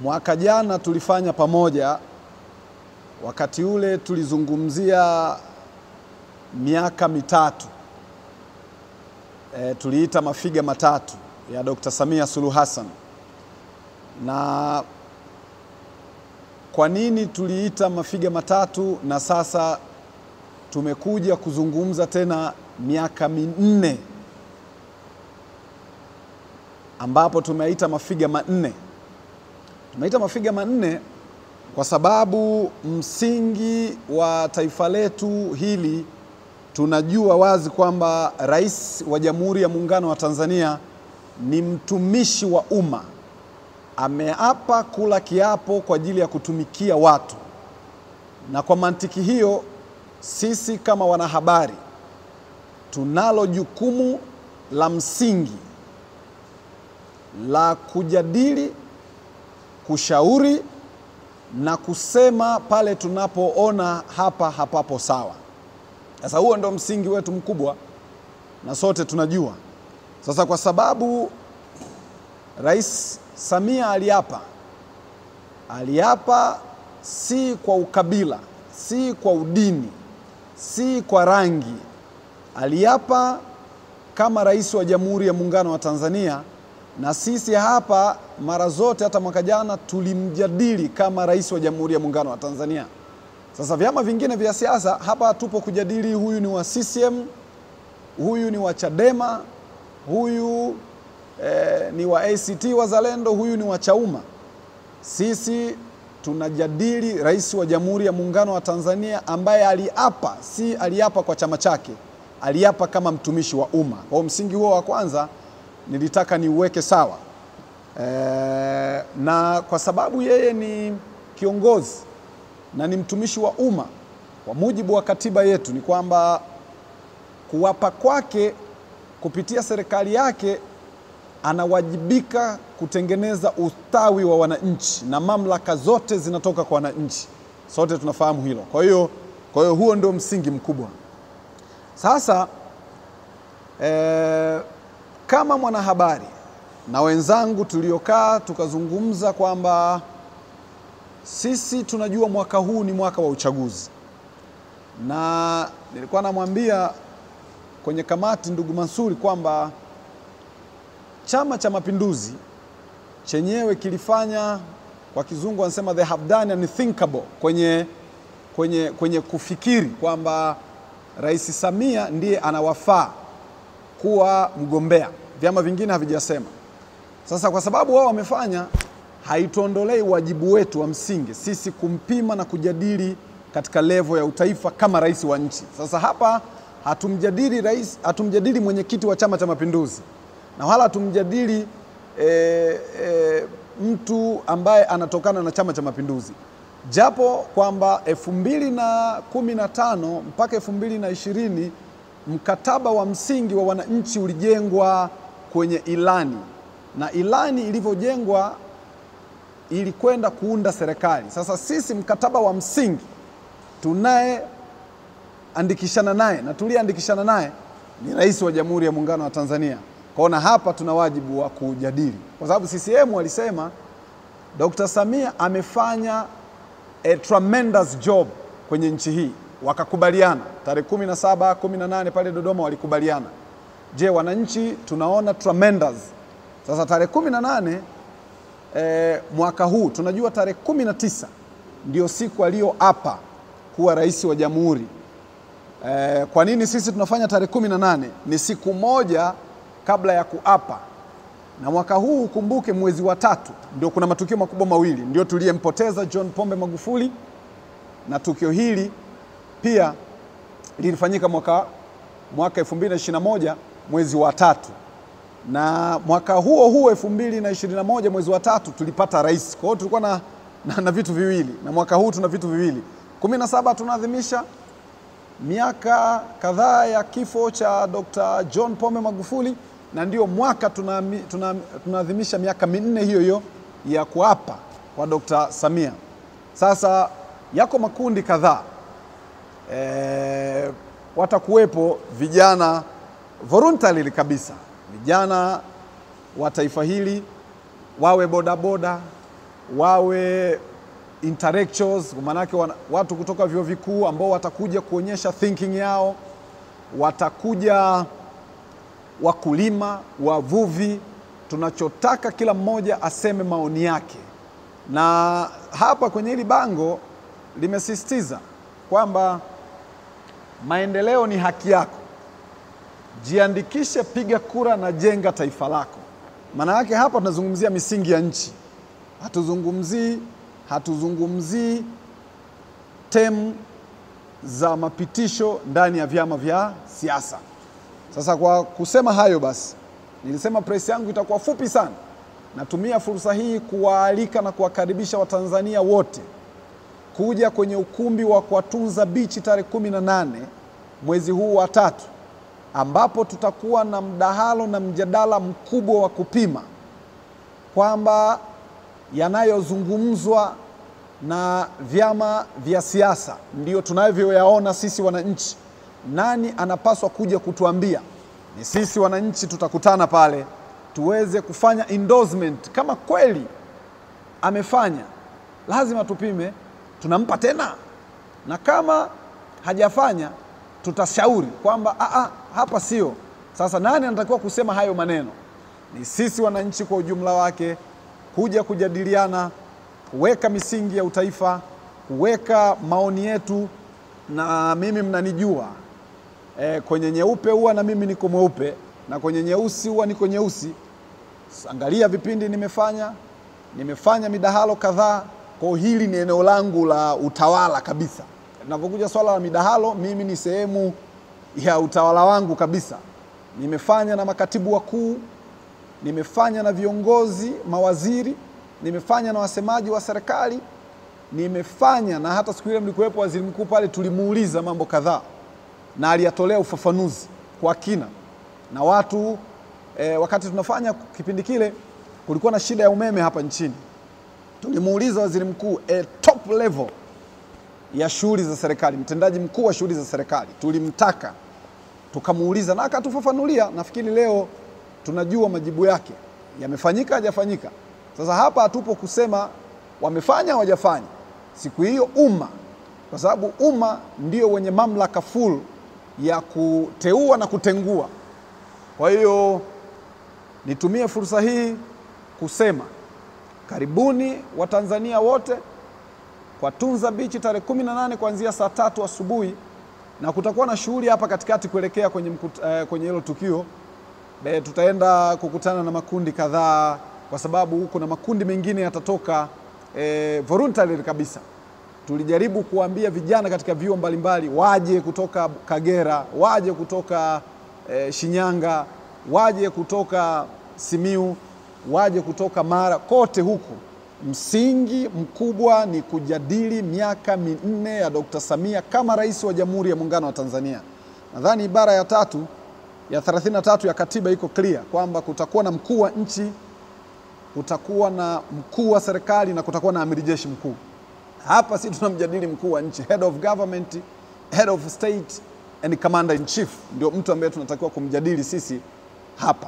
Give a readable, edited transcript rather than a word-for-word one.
Mwaka jana tulifanya pamoja, wakati ule tulizungumzia miaka mitatu. Tuliita mafiga matatu ya Dr. Samia Suluhu Hassan. Na kwa nini tuliita mafiga matatu na sasa tumekuja kuzungumza tena miaka minne ambapo tumeita mafiga manne? Tumeita mafiga manne kwa sababu msingi wa taifa letu hili, tunajua wazi kwamba Rais wa Jamhuri ya Muungano wa Tanzania ni mtumishi wa umma. Ameapa kula kiapo kwa ajili ya kutumikia watu. Na kwa mantiki hiyo, sisi kama wanahabari tunalo jukumu la msingi la kujadili, kushauri na kusema pale tunapoona hapa hapapo sawa. Sasa huo ndo msingi wetu mkubwa na sote tunajua. Sasa kwa sababu Rais Samia aliapa si kwa ukabila, si kwa udini, si kwa rangi. Aliapa kama Rais wa Jamhuri ya Muungano wa Tanzania, na sisi hapa mara zote hata mwaka jana tulimjadili kama Rais wa Jamhuri ya Muungano wa Tanzania. Sasa vyama vingine vya siasa hapa tupo kujadili, huyu ni wa CCM, huyu ni wa Chadema, huyu ni wa ACT Wazalendo, huyu ni wa Chauma. Sisi tunajadili Rais wa Jamhuri ya Muungano wa Tanzania ambaye aliapa, si aliapa kwa chama chake, aliapa kama mtumishi wa umma. Kwa msingi huo wa kwanza nilitaka niuweke sawa. Na kwa sababu yeye ni kiongozi na ni mtumishi wa umma, kwa mujibu wa katiba yetu ni kwamba kuwapa kwake kupitia serikali yake anawajibika kutengeneza ustawi wa wananchi, na mamlaka zote zinatoka kwa wananchi. Sote tunafahamu hilo. Kwa hiyo huo ndio msingi mkubwa. Sasa kama mwanahabari na wenzangu tuliokaa tukazungumza kwamba sisi tunajua mwaka huu ni mwaka wa uchaguzi, na nilikuwa namwambia kwenye kamati ndugu Mansuri kwamba Chama cha Mapinduzi chenyewe kilifanya, kwa kizungu wanasema they have done unthinkable, kwenye kufikiri kwamba Rais Samia ndiye anawafaa kuwa mgombea. Vyama vingine havijasema. Sasa kwa sababu wao wamefanya, haituondolei wajibu wetu wa msingi sisi kumpima na kujadili katika level ya utaifa kama rais wa nchi. Sasa hapa hatumjadili rais, hatumjadili mwenyekiti wa Chama cha Mapinduzi, na wala hatumjadili mtu ambaye anatokana na Chama cha Mapinduzi. Japo kwamba 2015 mpaka 2020 mkataba wa msingi wa wananchi ulijengwa kwenye ilani, na ilani ilivyojengwa ilikwenda kuunda serikali. Sasa sisi mkataba wa msingi tunaye andikishana naye na tuliandikishana naye ni Rais wa Jamhuri ya Muungano wa Tanzania. Kwaona hapa tuna wajibu wa kujadili, kwa sababu CCM walisema Dr. Samia amefanya a tremendous job kwenye nchi hii, wakakubaliana tarehe 17, 18 pale Dodoma walikubaliana. Je, wananchi tunaona tremendous. Sasa tarehe 18 mwaka huu tunajua tarehe 19 ndio siku aliyoapa kuwa rais wa jamhuri. Kwa nini sisi tunafanya tarehe 18? Ni siku moja kabla ya kuapa. Na mwaka huu ukumbuke, mwezi wa 3 ndio kuna matukio makubwa mawili, ndio tuliyempoteza John Pombe Magufuli, na tukio hili pia lilifanyika mwaka 2021 mwezi wa 3. Na mwaka huo 2021 mwezi wa 3 tulipata rais. Kwa hiyo tulikuwa na vitu viwili, na mwaka huu tuna vitu viwili. 17 tunaadhimisha miaka kadhaa ya kifo cha Dr. John Pombe Magufuli, na ndio mwaka tunaadhimisha miaka minne hiyo ya kuapa kwa Dr. Samia. Sasa yako makundi kadhaa, watakuwepo vijana voluntarily kabisa, vijana wa taifa hili, wawe bodaboda, wawe intellectuals, manake watu kutoka vyuo vikuu ambao watakuja kuonyesha thinking yao, watakuja wakulima, wavuvi. Tunachotaka kila mmoja aseme maoni yake, na hapa kwenye hili bango limesisitiza kwamba maendeleo ni haki yako. Jiandikishe, piga kura na jenga taifa lako. Maana yake hapa tunazungumzia misingi ya nchi. Hatuzungumzii temu za mapitisho ndani ya vyama vya siasa. Sasa kwa kusema hayo basi, nilisema press yangu itakuwa fupi sana. Natumia fursa hii kuwaalika na kuwakaribisha Watanzania wote kuja kwenye ukumbi wa Kwatunza Beach tarehe 18 mwezi huu wa 3, ambapo tutakuwa na mdahalo na mjadala mkubwa wa kupima kwamba yanayozungumzwa na vyama vya siasa ndio tunavyoyaona sisi wananchi. Nani anapaswa kuja kutuambia? Ni sisi wananchi. Tutakutana pale tuweze kufanya endorsement. Kama kweli amefanya, lazima tupime, tunampa tena, na kama hajafanya tutashauri kwamba hapa sio. Sasa nani anatakiwa kusema hayo maneno? Ni sisi wananchi kwa ujumla wake, kuja kujadiliana, kuweka misingi ya utaifa, kuweka maoni yetu. Na mimi mnanijua, kwenye nyeupe huwa na mimi niko mweupe, na kwenye nyeusi huwa niko nyeusi. Angalia vipindi nimefanya midahalo kadhaa. Kwa hili ni eneo langu la utawala kabisa. Ninapokuja swala la midahalo, mimi ni sehemu ya utawala wangu kabisa. Nimefanya na makatibu wakuu, nimefanya na viongozi, mawaziri, nimefanya na wasemaji wa serikali, nimefanya na hata siku ile mlikuwepo waziri mkuu pale, tulimuuliza mambo kadhaa na aliyatolea ufafanuzi kwa kina. Na watu wakati tunafanya kipindi kile kulikuwa na shida ya umeme hapa nchini. Tulimuuliza waziri mkuu top level ya shughuli za serikali, mtendaji mkuu wa shughuli za serikali, tulimtaka, tukamuuliza na akatufafanulia. Nafikiri leo tunajua majibu yake, yamefanyika hajafanyika. Sasa hapa hatupo kusema wamefanya hawajafanya. Siku hiyo umma, kwa sababu umma ndio wenye mamlaka full ya kuteua na kutengua. Kwa hiyo nitumie fursa hii kusema karibuni Watanzania wote Kwatunza Beach tarehe 18 kuanzia saa 3 asubuhi, na kutakuwa na shughuli hapa katikati kuelekea kwenye hilo tukio. Tutaenda kukutana na makundi kadhaa, kwa sababu kuna makundi mengine yatatoka voluntary kabisa. Tulijaribu kuambia vijana katika vyuo mbalimbali waje kutoka Kagera, waje kutoka Shinyanga, waje kutoka Simiu, waje kutoka Mara, kote huko. Msingi mkubwa ni kujadili miaka 4 ya Dr. Samia kama rais wa Jamhuri ya Muungano wa Tanzania. Nadhani ibara ya 33 ya katiba iko clear kwamba kutakuwa na mkuu wa nchi, kutakuwa na mkuu wa serikali na kutakuwa na amiri jeshi mkuu. Hapa sisi tunamjadili mkuu wa nchi, head of government, head of state and commander in chief, ndio mtu ambaye tunatakiwa kumjadili sisi hapa.